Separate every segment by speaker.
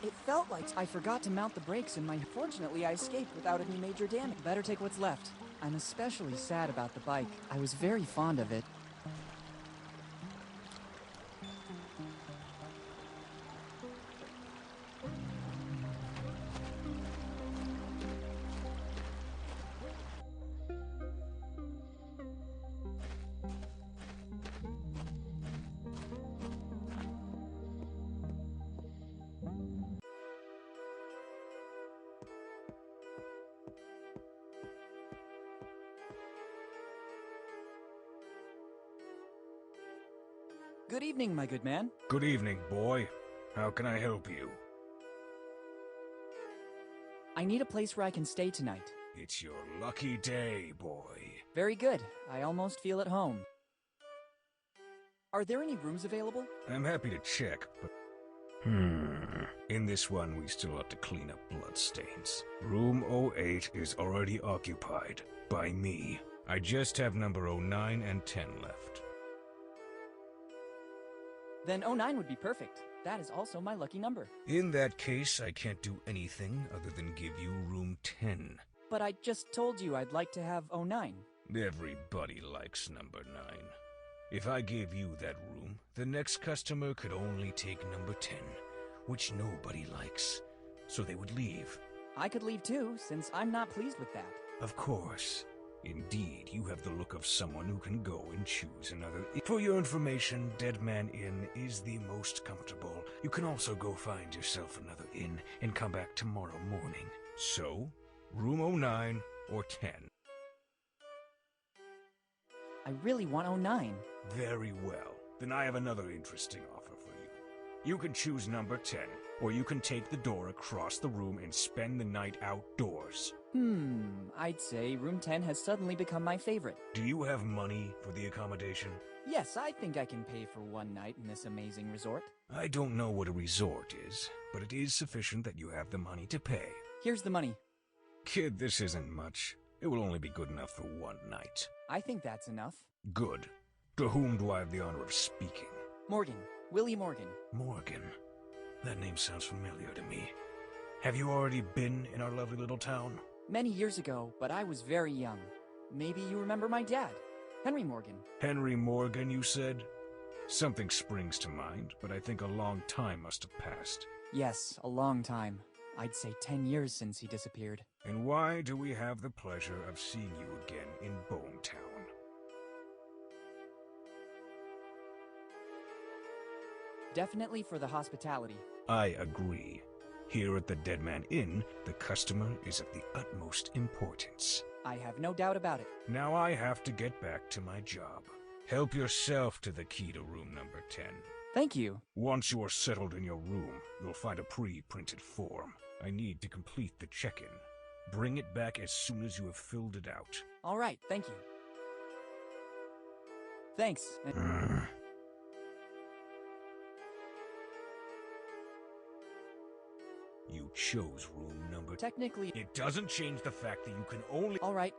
Speaker 1: It felt like I forgot to mount the brakes and Fortunately, I escaped without any major damage. Better take what's left. I'm especially sad about the bike. I was very fond of it. Good evening, my good man.
Speaker 2: Good evening, boy. How can I help you?
Speaker 1: I need a place where I can stay tonight.
Speaker 2: It's your lucky day, boy.
Speaker 1: Very good. I almost feel at home. Are there any rooms available?
Speaker 2: I'm happy to check, but... In this one, we still have to clean up bloodstains. Room 08 is already occupied. By me. I just have number 09 and 10 left.
Speaker 1: Then 09 would be perfect. That is also my lucky number.
Speaker 2: In that case, I can't do anything other than give you room 10.
Speaker 1: But I just told you I'd like to have 09.
Speaker 2: Everybody likes number 9. If I gave you that room, the next customer could only take number 10, which nobody likes. So they would leave.
Speaker 1: I could leave too, since I'm not pleased with that.
Speaker 2: Of course. Indeed, you have the look of someone who can go and choose another inn. For your information, Dead Man Inn is the most comfortable. You can also go find yourself another inn and come back tomorrow morning. So, room 09 or 10.
Speaker 1: I really want 09.
Speaker 2: Very well. Then I have another interesting offer for you. You can choose number 10, or you can take the door across the room and spend the night outdoors.
Speaker 1: I'd say room 10 has suddenly become my favorite.
Speaker 2: Do you have money for the accommodation?
Speaker 1: Yes, I think I can pay for one night in this amazing resort.
Speaker 2: I don't know what a resort is, but it is sufficient that you have the money to pay.
Speaker 1: Here's the money.
Speaker 2: Kid, this isn't much. It will only be good enough for one night.
Speaker 1: I think that's enough.
Speaker 2: Good. To whom do I have the honor of speaking?
Speaker 1: Morgan. Willy Morgan.
Speaker 2: Morgan. That name sounds familiar to me. Have you already been in our lovely little town?
Speaker 1: Many years ago, but I was very young. Maybe you remember my dad, Henry Morgan.
Speaker 2: Henry Morgan, you said? Something springs to mind, but I think a long time must have passed.
Speaker 1: Yes, a long time. I'd say 10 years since he disappeared.
Speaker 2: And why do we have the pleasure of seeing you again in Bone Town?
Speaker 1: Definitely for the hospitality.
Speaker 2: I agree. Here at the Dead Man Inn, the customer is of the utmost importance.
Speaker 1: I have no doubt about it.
Speaker 2: Now I have to get back to my job. Help yourself to the key to room number 10.
Speaker 1: Thank you.
Speaker 2: Once you are settled in your room, you'll find a pre-printed form. I need to complete the check-in. Bring it back as soon as you have filled it out.
Speaker 1: All right, thank you. Thanks.
Speaker 2: You chose room number...
Speaker 1: Technically...
Speaker 2: It doesn't change the fact that you can only...
Speaker 1: All right.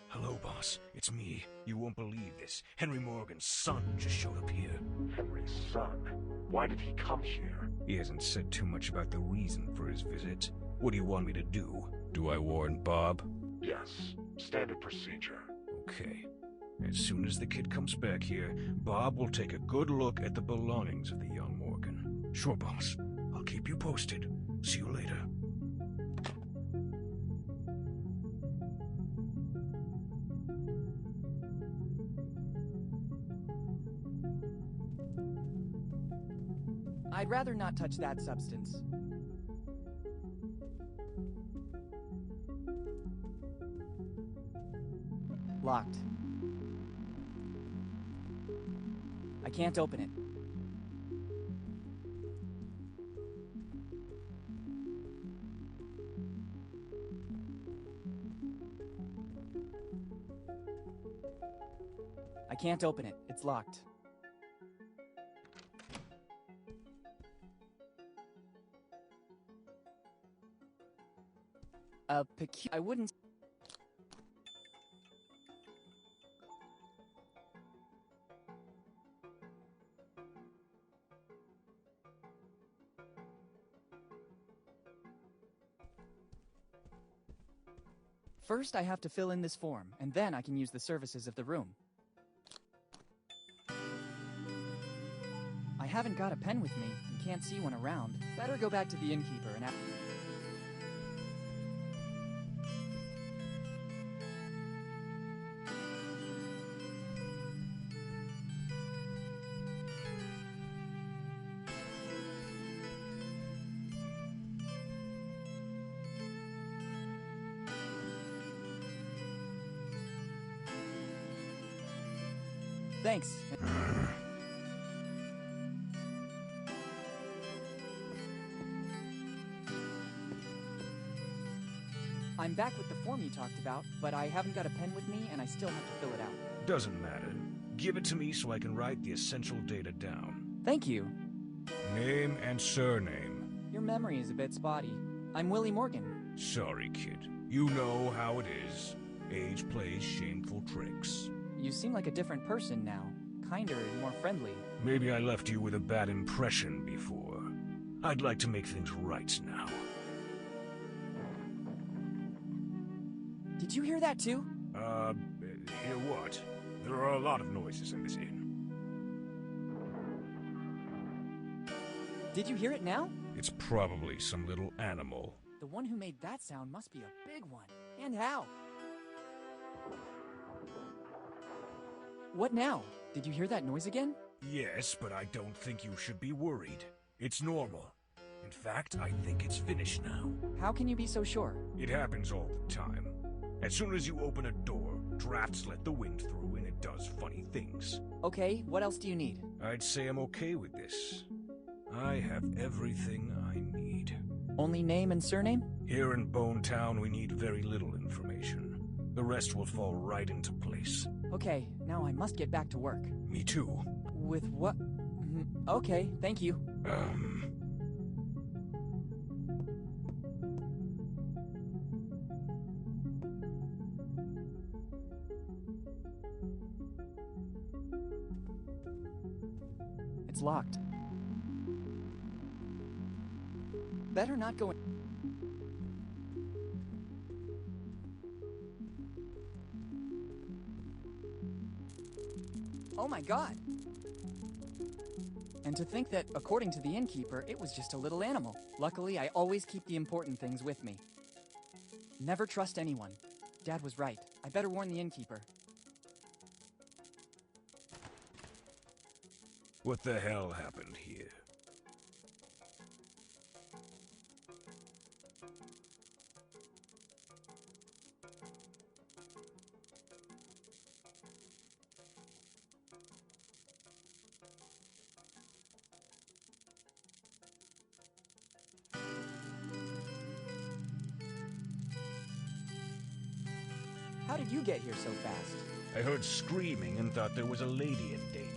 Speaker 2: Hello, boss. It's me. You won't believe this. Henry Morgan's son just showed up here.
Speaker 3: Henry's son? Why did he come here?
Speaker 2: He hasn't said too much about the reason for his visit. What do you want me to do? Do I warn Bob?
Speaker 3: Yes. Standard procedure.
Speaker 2: Okay. As soon as the kid comes back here, Bob will take a good look at the belongings of the young Morgan. Sure, boss. I'll keep you posted. See you later.
Speaker 1: I'd rather not touch that substance. Locked. I can't open it. can't open it. It's locked. I wouldn't... First, I have to fill in this form, and then I can use the services of the room. I haven't got a pen with me, and can't see one around. Better go back to the innkeeper and ask... Thanks. I'm back with the form you talked about, but I haven't got a pen with me and I still have to fill it out.
Speaker 2: Doesn't matter. Give it to me so I can write the essential data down.
Speaker 1: Thank you.
Speaker 2: Name and surname.
Speaker 1: Your memory is a bit spotty. I'm Willy Morgan.
Speaker 2: Sorry, kid. You know how it is. Age plays shameful tricks.
Speaker 1: You seem like a different person now. Kinder and more friendly.
Speaker 2: Maybe I left you with a bad impression before. I'd like to make things right now.
Speaker 1: Did you hear that too?
Speaker 2: Hear what? There are a lot of noises in this inn.
Speaker 1: Did you hear it now?
Speaker 2: It's probably some little animal.
Speaker 1: The one who made that sound must be a big one. And how? What now? Did you hear that noise again?
Speaker 2: Yes, but I don't think you should be worried. It's normal. In fact, I think it's finished now.
Speaker 1: How can you be so sure?
Speaker 2: It happens all the time. As soon as you open a door, drafts let the wind through and it does funny things.
Speaker 1: Okay, what else do you need?
Speaker 2: I'd say I'm okay with this. I have everything I need.
Speaker 1: Only name and surname?
Speaker 2: Here in Bone Town, we need very little information. The rest will fall right into place.
Speaker 1: Okay, now I must get back to work.
Speaker 2: Me too.
Speaker 1: With what? Okay, thank you. It's locked. Better not go in. Oh my god! And to think that, according to the innkeeper, it was just a little animal. Luckily, I always keep the important things with me. Never trust anyone. Dad was right. I better warn the innkeeper.
Speaker 2: What the hell happened here?
Speaker 1: How did you get here so fast?
Speaker 2: I heard screaming and thought there was a lady in danger.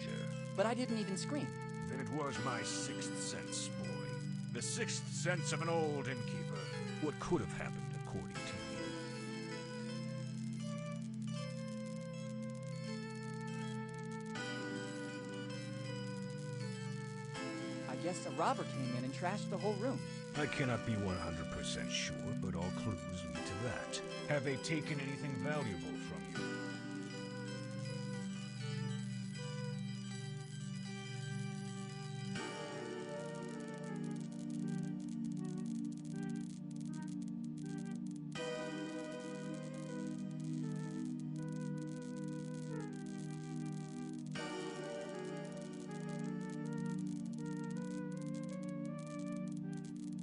Speaker 1: But I didn't even scream.
Speaker 2: Then it was my sixth sense, boy. The sixth sense of an old innkeeper. What could have happened, according to you?
Speaker 1: I guess a robber came in and trashed the whole room.
Speaker 2: I cannot be 100% sure, but all clues lead to that. Have they taken anything valuable from you?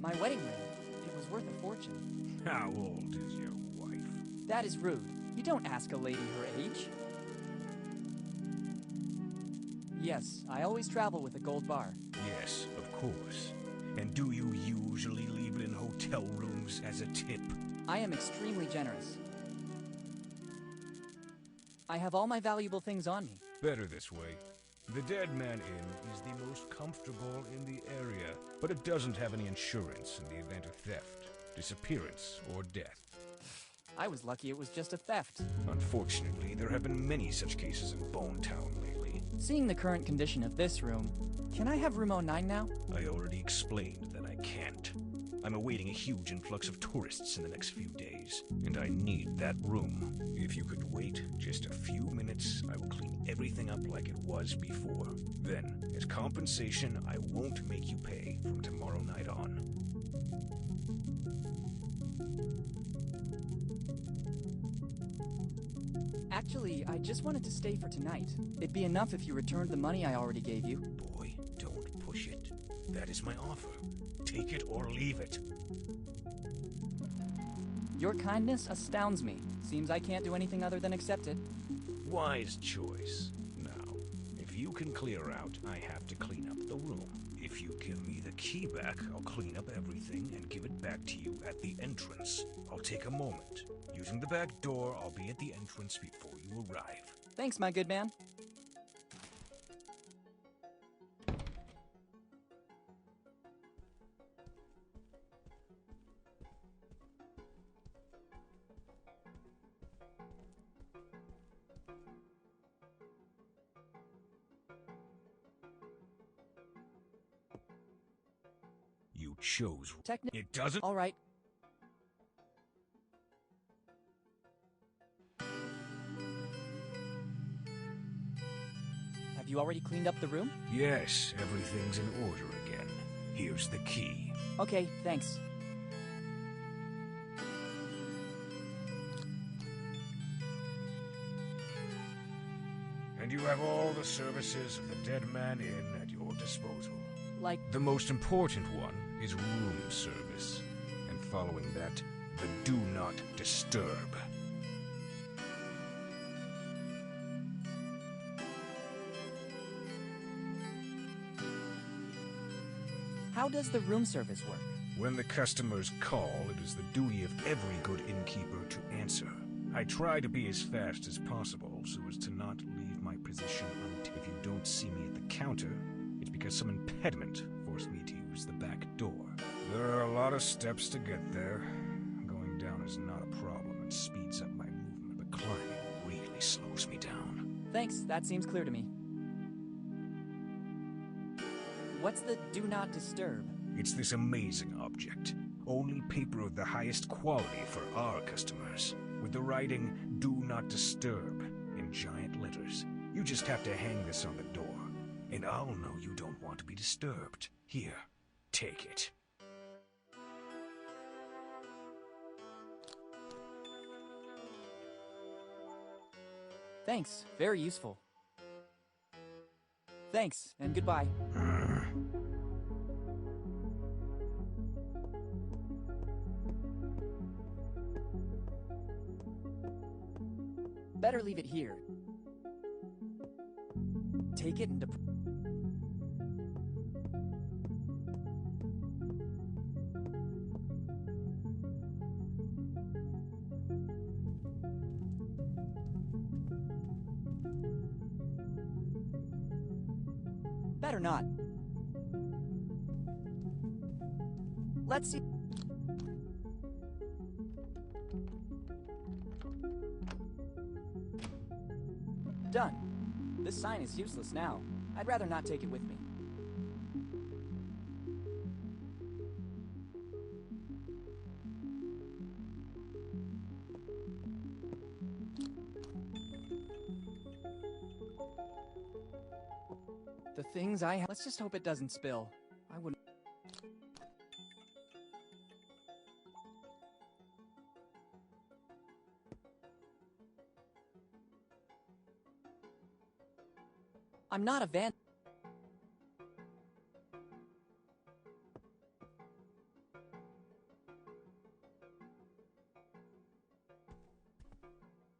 Speaker 1: My wedding ring. It was worth a fortune.
Speaker 2: How old is your wife?
Speaker 1: That is rude. You don't ask a lady her age. Yes, I always travel with a gold bar.
Speaker 2: Yes, of course. And do you usually leave it in hotel rooms as a tip?
Speaker 1: I am extremely generous. I have all my valuable things on me.
Speaker 2: Better this way. The Dead Man Inn is the most comfortable in the area, but it doesn't have any insurance in the event of theft, disappearance, or death.
Speaker 1: I was lucky it was just a theft.
Speaker 2: Unfortunately, there have been many such cases in Bone Town lately.
Speaker 1: Seeing the current condition of this room, can I have room 09 now?
Speaker 2: I already explained that I can't. I'm awaiting a huge influx of tourists in the next few days, and I need that room. If you could wait just a few minutes, I will clean everything up like it was before. Then, as compensation, I won't make you pay from tomorrow night on.
Speaker 1: Actually, I just wanted to stay for tonight. It'd be enough if you returned the money I already gave you.
Speaker 2: Boy, don't push it. That is my offer. Take it or leave it.
Speaker 1: Your kindness astounds me. Seems I can't do anything other than accept it.
Speaker 2: Wise choice. Now, if you can clear out, I have to clean up the room. If you give me the key back, I'll clean up everything and give it back to you at the entrance. I'll take a moment. Using the back door, I'll be at the entrance before you arrive.
Speaker 1: Thanks, my good man.
Speaker 2: You chose. It doesn't.
Speaker 1: All right. Have you already cleaned up the room?
Speaker 2: Yes, everything's in order again. Here's the key.
Speaker 1: Okay, thanks.
Speaker 2: And you have all the services of the Dead Man Inn at your disposal.
Speaker 1: Like...
Speaker 2: The most important one is room service. And following that, the Do Not Disturb.
Speaker 1: How does the room service work?
Speaker 2: When the customers call, it is the duty of every good innkeeper to answer. I try to be as fast as possible so as to not leave my position until if you don't see me at the counter, it's because some impediment forced me to use the back door. There are a lot of steps to get there. Going down is not a problem and speeds up my movement, but climbing really slows me down.
Speaker 1: Thanks, that seems clear to me. What's the Do Not Disturb?
Speaker 2: It's this amazing object. Only paper of the highest quality for our customers. With the writing, Do Not Disturb, in giant letters. You just have to hang this on the door, and I'll know you don't want to be disturbed. Here, take it.
Speaker 1: Thanks, very useful. Thanks, and goodbye. Better leave it here. Take it and... Better not. Let's see. Done. This sign is useless now. I'd rather not take it with me. The things I have... Let's just hope it doesn't spill. I wouldn't... I'm not a van...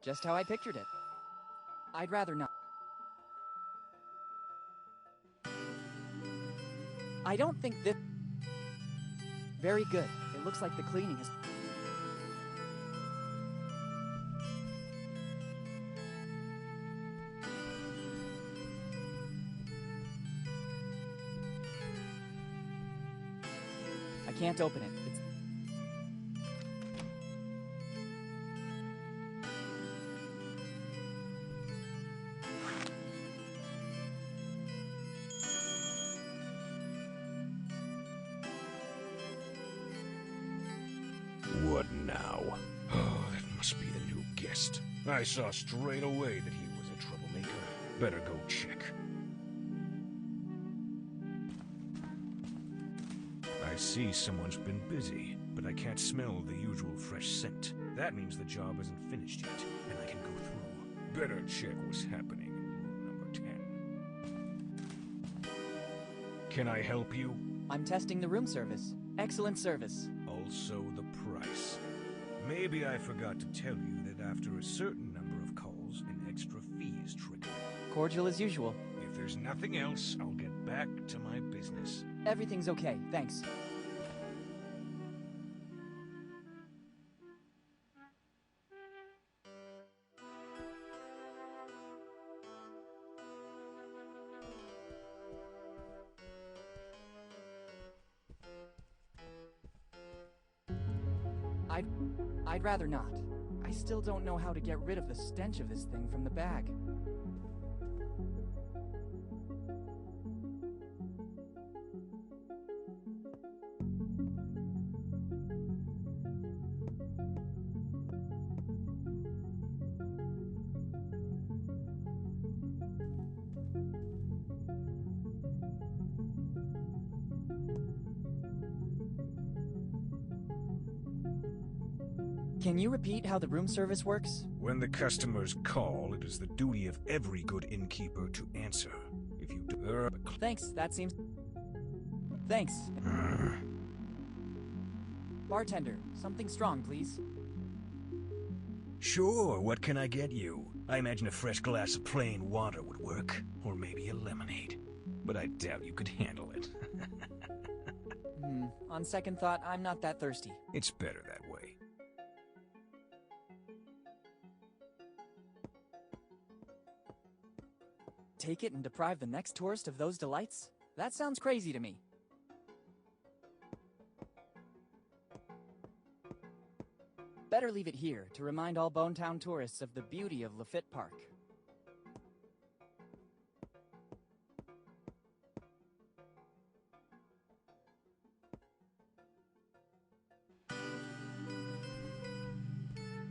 Speaker 1: Just how I pictured it. I'd rather not. I don't think this... Very good. It looks like the cleaning is... can't open it. It's...
Speaker 2: What now? Oh, that must be the new guest. I saw straight away that he was a troublemaker. Better go check. I see someone's been busy, but I can't smell the usual fresh scent. That means the job isn't finished yet, and I can go through. Better check what's happening in room number 10. Can I help you?
Speaker 1: I'm testing the room service. Excellent service.
Speaker 2: Also the price. Maybe I forgot to tell you that after a certain number of calls, an extra fee is triggered.
Speaker 1: Cordial as usual.
Speaker 2: If there's nothing else, I'll get back to my business.
Speaker 1: Everything's okay, thanks. I'd rather not. I still don't know how to get rid of the stench of this thing from the bag. Can you repeat how the room service works?
Speaker 2: When the customers call, it is the duty of every good innkeeper to answer. If you do...
Speaker 1: Thanks, that seems... Thanks. Bartender, something strong, please.
Speaker 2: Sure, what can I get you? I imagine a fresh glass of plain water would work. Or maybe a lemonade. But I doubt you could handle it.
Speaker 1: On second thought, I'm not that thirsty.
Speaker 2: It's better that way.
Speaker 1: Take it and deprive the next tourist of those delights? That sounds crazy to me. Better leave it here to remind all Bonetown tourists of the beauty of Lafitte Park.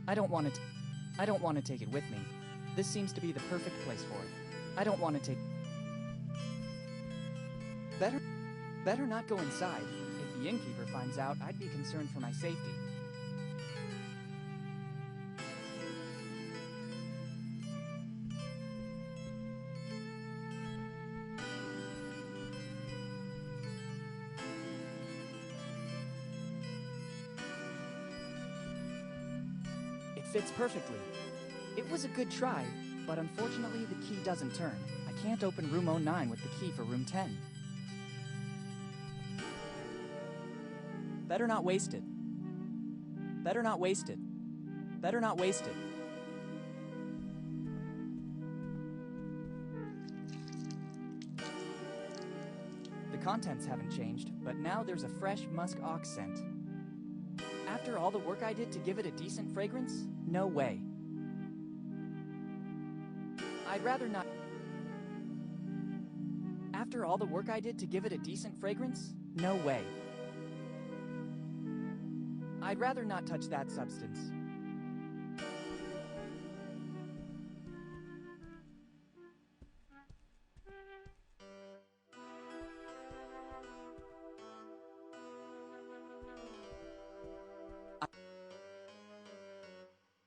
Speaker 1: I don't want to take it with me. This seems to be the perfect place for it. I don't want to take... Better not go inside. If the innkeeper finds out, I'd be concerned for my safety. It fits perfectly. It was a good try. But unfortunately, the key doesn't turn. I can't open room 09 with the key for room 10. Better not waste it. Better not waste it. Better not waste it. The contents haven't changed, but now there's a fresh musk ox scent. After all the work I did to give it a decent fragrance? No way. I'd rather not... After all the work I did to give it a decent fragrance? No way. I'd rather not touch that substance.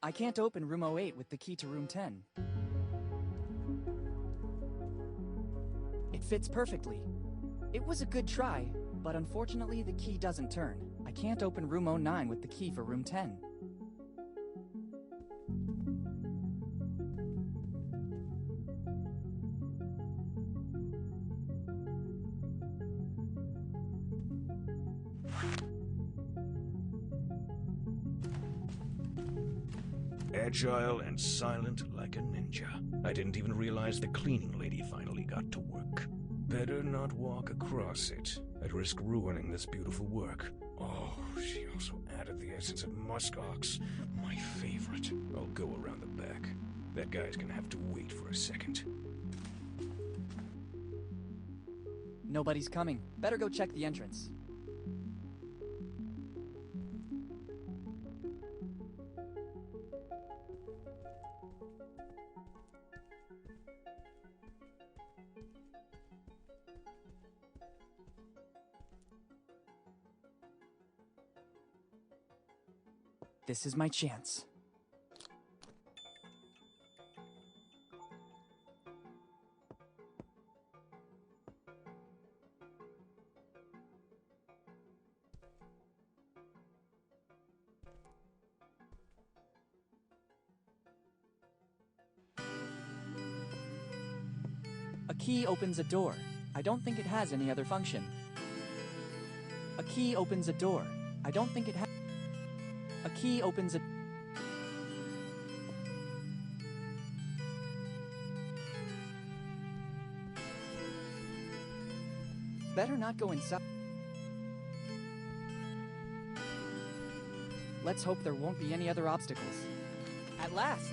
Speaker 1: I can't open room 08 with the key to room 10. It fits perfectly. It was a good try, but unfortunately the key doesn't turn. I can't open room 09 with the key for room 10.
Speaker 2: Agile and silent like a ninja. I didn't even realize the cleaning lady finally got to work. Better not walk across it. I'd risk ruining this beautiful work. Oh, she also added the essence of muskox. My favorite. I'll go around the back. That guy's gonna have to wait for a second.
Speaker 1: Nobody's coming. Better go check the entrance. This is my chance. A key opens a door. I don't think it has any other function. A key opens a door. I don't think it has... A key opens a... Better not go inside. Let's hope there won't be any other obstacles. At last!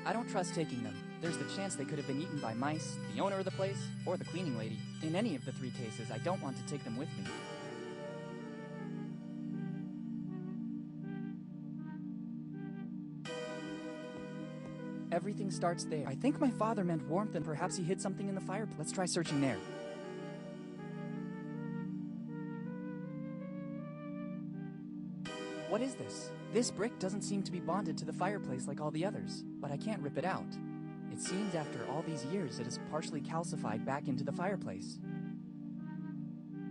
Speaker 1: I don't trust taking them. There's the chance they could have been eaten by mice, the owner of the place, or the cleaning lady. In any of the three cases, I don't want to take them with me. Everything starts there. I think my father meant warmth and perhaps he hid something in the fireplace. Let's try searching there. What is this? This brick doesn't seem to be bonded to the fireplace like all the others, but I can't rip it out. It seems after all these years it is partially calcified back into the fireplace.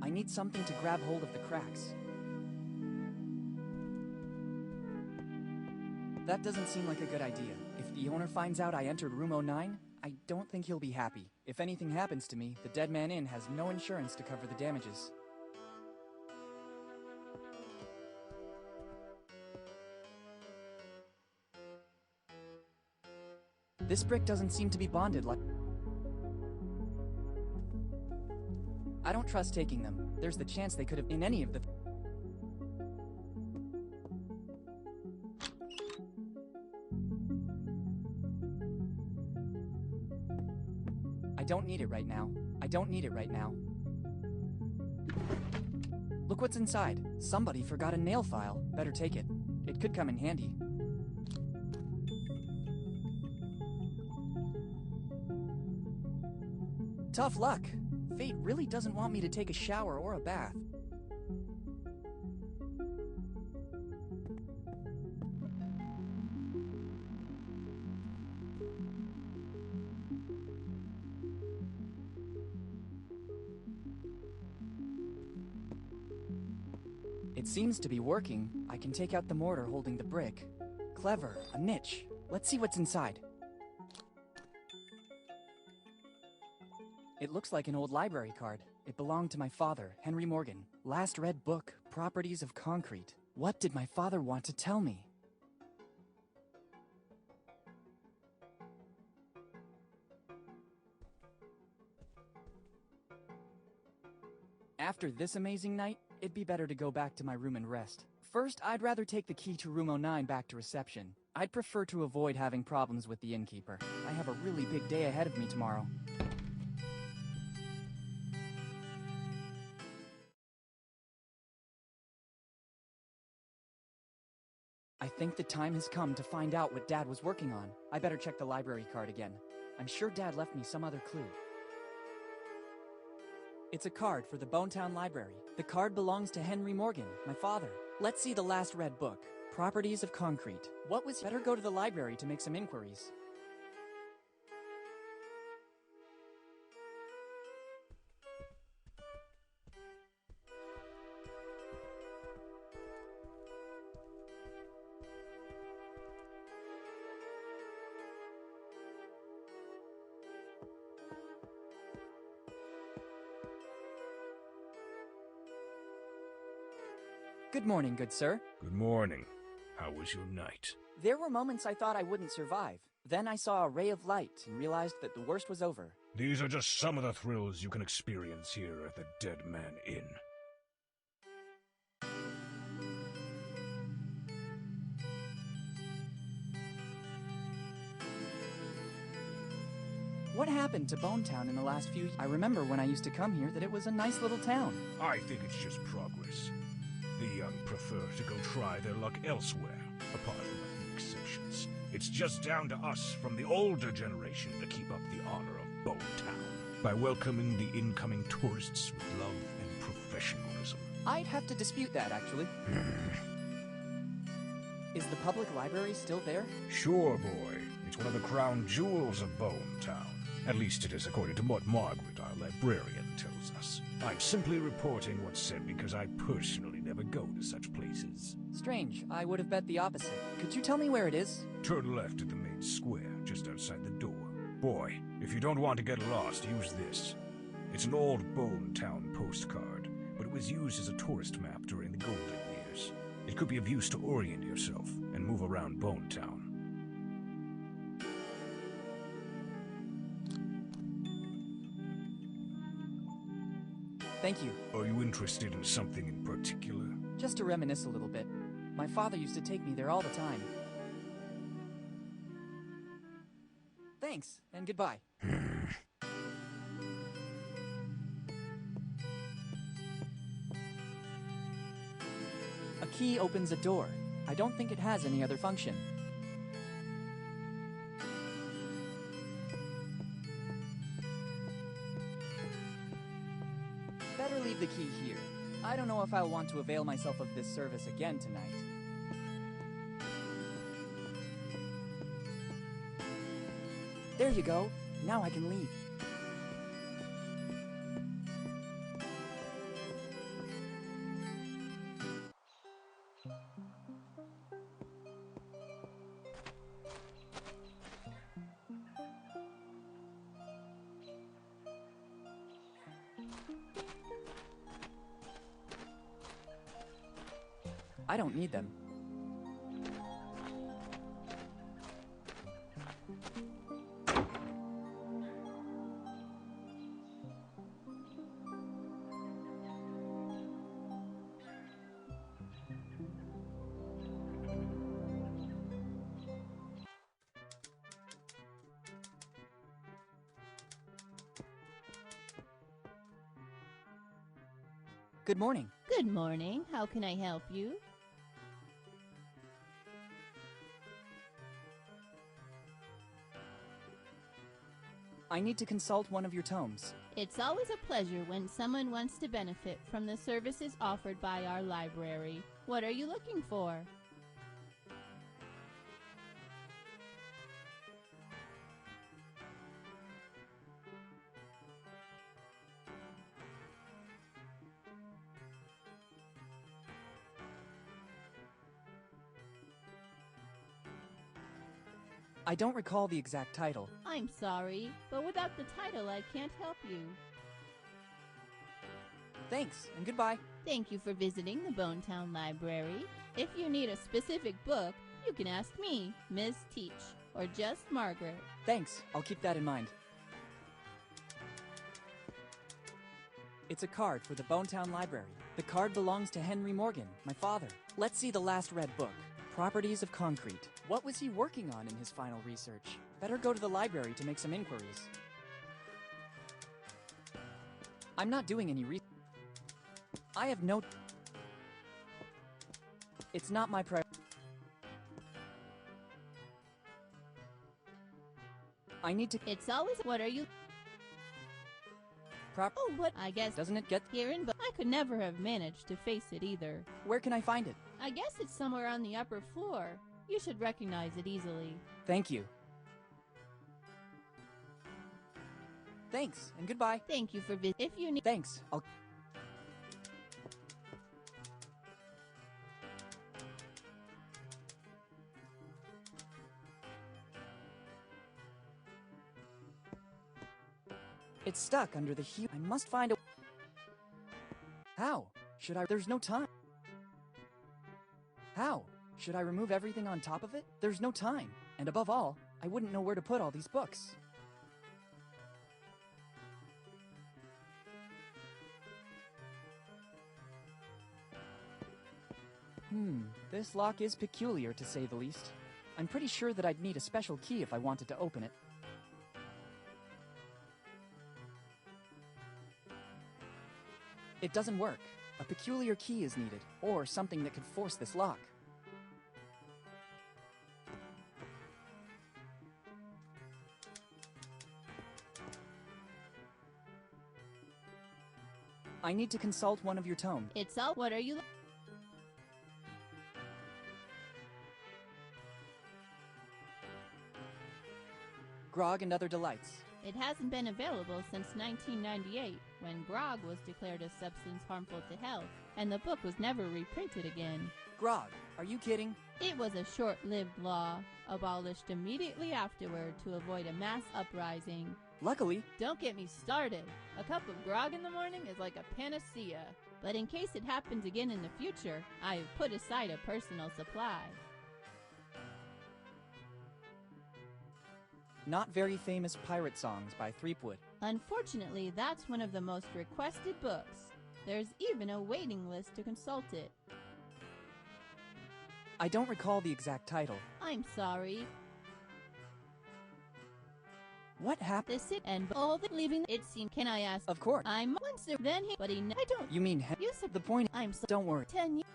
Speaker 1: I need something to grab hold of the cracks. That doesn't seem like a good idea. If the owner finds out I entered room 09, I don't think he'll be happy. If anything happens to me, the Dead Man Inn has no insurance to cover the damages. This brick doesn't seem to be bonded like... I don't trust taking them. There's the chance they could have in any of the... I don't need it right now. I don't need it right now. Look what's inside. Somebody forgot a nail file. Better take it. It could come in handy. Tough luck. Fate really doesn't want me to take a shower or a bath. It seems to be working. I can take out the mortar holding the brick. Clever. A niche. Let's see what's inside. It looks like an old library card. It belonged to my father, Henry Morgan. Last read book, Properties of Concrete. What did my father want to tell me? After this amazing night, it'd be better to go back to my room and rest. First, I'd rather take the key to room 09 back to reception. I'd prefer to avoid having problems with the innkeeper. I have a really big day ahead of me tomorrow. I think the time has come to find out what Dad was working on. I better check the library card again. I'm sure Dad left me some other clue. It's a card for the Bonetown Library. The card belongs to Henry Morgan, my father. Let's see the last read book, Properties of Concrete. What was... Better go to the library to make some inquiries. Good morning, good sir.
Speaker 2: Good morning. How was your night?
Speaker 1: There were moments I thought I wouldn't survive. Then I saw a ray of light and realized that the worst was over.
Speaker 2: These are just some of the thrills you can experience here at the Dead Man Inn.
Speaker 1: What happened to Bone Town in the last few years? I remember when I used to come here that it was a nice little town.
Speaker 2: I think it's just progress. The young prefer to go try their luck elsewhere, apart from a few exceptions. It's just down to us from the older generation to keep up the honor of Bone Town by welcoming the incoming tourists with love and professionalism.
Speaker 1: I'd have to dispute that, actually. Is the public library still there?
Speaker 2: Sure, boy. It's one of the crown jewels of Bone Town. At least it is according to what Margaret, our librarian, tells us. I'm simply reporting what's said because I personally never go to such places.
Speaker 1: Strange. I would have bet the opposite. Could you tell me where it is?
Speaker 2: Turn left at the main square, just outside the door. Boy, if you don't want to get lost, use this. It's an old Bone Town postcard, but it was used as a tourist map during the golden years. It could be of use to orient yourself and move around Bone Town.
Speaker 1: Thank you.
Speaker 2: Are you interested in something in particular?
Speaker 1: Just to reminisce a little bit. My father used to take me there all the time. Thanks, and goodbye. A key opens a door. I don't think it has any other function. Better leave the key here. I don't know if I'll want to avail myself of this service again tonight. There you go. Now I can leave. I don't need them. Good morning.
Speaker 4: Good morning. How can I help you?
Speaker 1: I need to consult one of your tomes.
Speaker 4: It's always a pleasure when someone wants to benefit from the services offered by our library. What are you looking for?
Speaker 1: I don't recall the exact title.
Speaker 4: I'm sorry, but without the title, I can't help you.
Speaker 1: Thanks, and goodbye.
Speaker 4: Thank you for visiting the Bone Town Library. If you need a specific book, you can ask me, Ms. Teach, or just Margaret.
Speaker 1: Thanks, I'll keep that in mind. It's a card for the Bone Town Library. The card belongs to Henry Morgan, my father. Let's see the last read book. Properties of Concrete. What was he working on in his final research? Better go to the library to make some inquiries. I'm not doing any research. I have no... It's not my priority. I need to...
Speaker 4: It's always... What are you...
Speaker 1: Oh,
Speaker 4: what? I guess...
Speaker 1: Doesn't it get...
Speaker 4: Here in... I could never have managed to face it either.
Speaker 1: Where can I find it?
Speaker 4: I guess it's somewhere on the upper floor. You should recognize it easily.
Speaker 1: Thank you. Thanks, and goodbye.
Speaker 4: Thank you for visiting. If you need...
Speaker 1: Thanks, I'll... It's stuck under the huge... I must find a... How? Should I... There's no time. How? Should I remove everything on top of it? There's no time. And above all, I wouldn't know where to put all these books. This lock is peculiar, to say the least. I'm pretty sure that I'd need a special key if I wanted to open it. It doesn't work. A peculiar key is needed, or something that could force this lock. I need to consult one of your tomes.
Speaker 4: It's all. What are you?
Speaker 1: Grog and Other Delights.
Speaker 4: It hasn't been available since 1998, when grog was declared a substance harmful to health, and the book was never reprinted again.
Speaker 1: Grog, are you kidding?
Speaker 4: It was a short-lived law, abolished immediately afterward to avoid a mass uprising.
Speaker 1: Luckily,
Speaker 4: Don't get me started. A cup of grog in the morning is like a panacea. But in case it happens again in the future, I have put aside a personal supply.
Speaker 1: not very famous pirate songs by Threepwood.
Speaker 4: Unfortunately, that's one of the most requested books. There's even a waiting list to consult it.
Speaker 1: I don't recall the exact title.
Speaker 4: I'm sorry.
Speaker 1: What happened?
Speaker 4: The sit and all the leaving it seemed. Can I ask?
Speaker 1: Of course.
Speaker 4: I'm once there, then he, but he. I don't.
Speaker 1: You mean
Speaker 4: You said
Speaker 1: the point?
Speaker 4: I'm so.
Speaker 1: Don't worry.
Speaker 4: 10 years.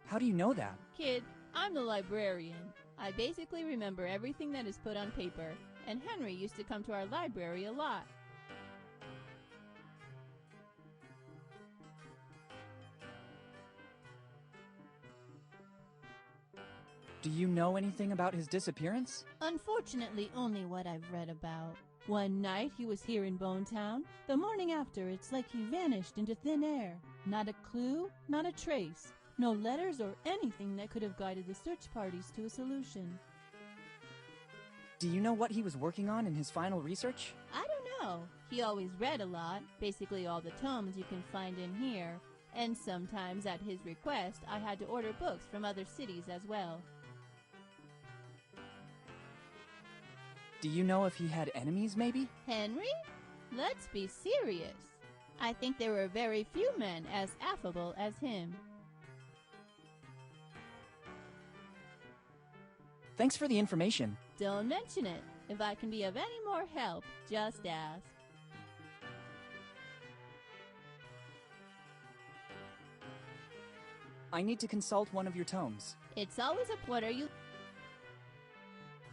Speaker 1: How do you know that?
Speaker 4: Kid, I'm the librarian. I basically remember everything that is put on paper, and Henry used to come to our library a lot.
Speaker 1: Do you know anything about his disappearance?
Speaker 4: Unfortunately, only what I've read about. One night he was here in Bonetown. The morning after, it's like he vanished into thin air. Not a clue, not a trace. No letters or anything that could have guided the search parties to a solution.
Speaker 1: Do you know what he was working on in his final research?
Speaker 4: I don't know. He always read a lot, basically all the tomes you can find in here. And sometimes, at his request, I had to order books from other cities as well.
Speaker 1: Do you know if he had enemies, maybe?
Speaker 4: Henry? Let's be serious. I think there were very few men as affable as him.
Speaker 1: Thanks for the information.
Speaker 4: Don't mention it. If I can be of any more help, just ask.
Speaker 1: I need to consult one of your tomes.
Speaker 4: It's always a... What are you...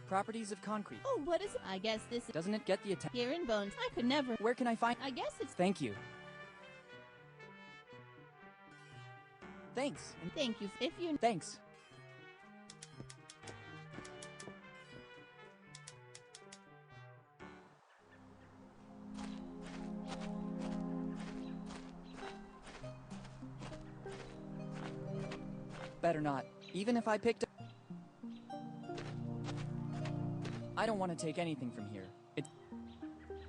Speaker 1: Properties of Concrete.
Speaker 4: Oh, what is it? I guess this...
Speaker 1: Doesn't it get the attention?
Speaker 4: Here in Bones. I could never...
Speaker 1: Where can I find...
Speaker 4: I guess it's...
Speaker 1: Thank you. Thanks. And
Speaker 4: Thank you. If you...
Speaker 1: thanks. Better not. Even if I picked up... I don't want to take anything from here.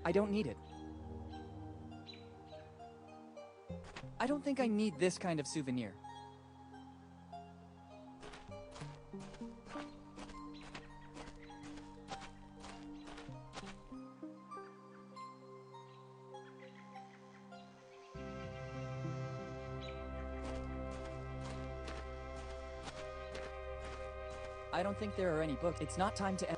Speaker 1: I don't need it. I don't think I need this kind of souvenir. I don't think there are any books. It's not time to end.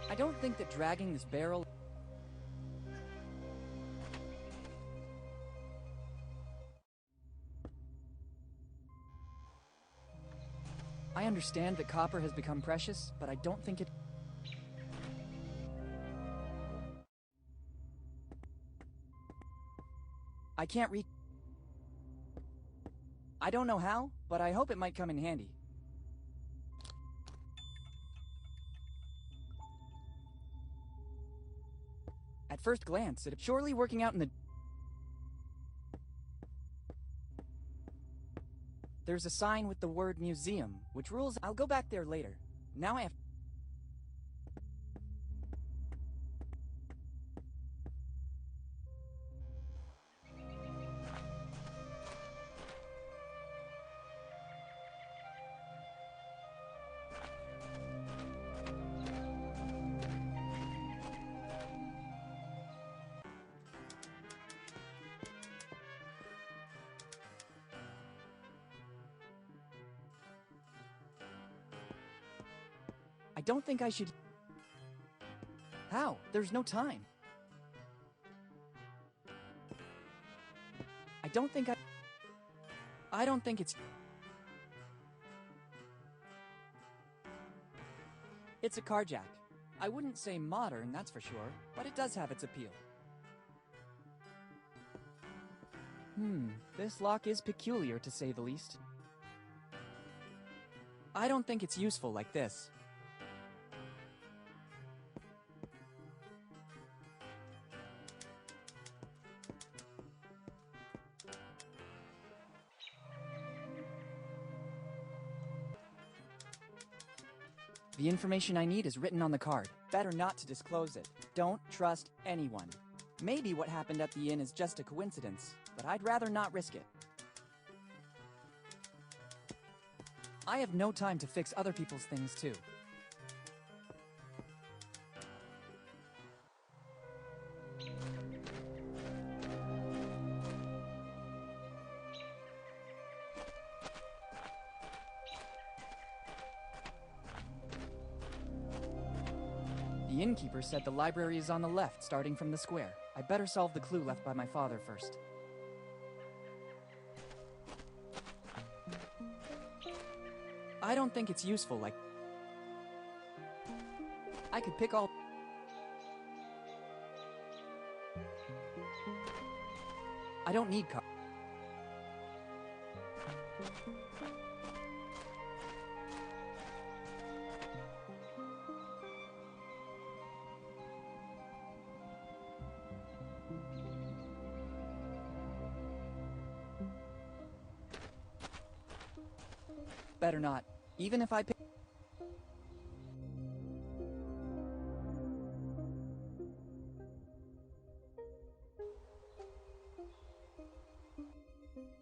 Speaker 1: I don't think that dragging this barrel... I understand that copper has become precious, but I don't think it... I can't reach... I don't know how, but I hope it might come in handy. At first glance, it's surely working out in the... There's a sign with the word museum, which rules... I'll go back there later. Now I have... don't think I should... How? There's no time. I don't think it's... It's a carjack. I wouldn't say modern, that's for sure, but it does have its appeal. This lock is peculiar, to say the least. I don't think it's useful like this. The information I need is written on the card. Better not to disclose it. Don't trust anyone. Maybe what happened at the inn is just a coincidence, but I'd rather not risk it. I have no time to fix other people's things, too. The innkeeper said the library is on the left, starting from the square. I better solve the clue left by my father first. I don't think it's useful, like... I could pick all... I don't need cards. Better not. Even if I pick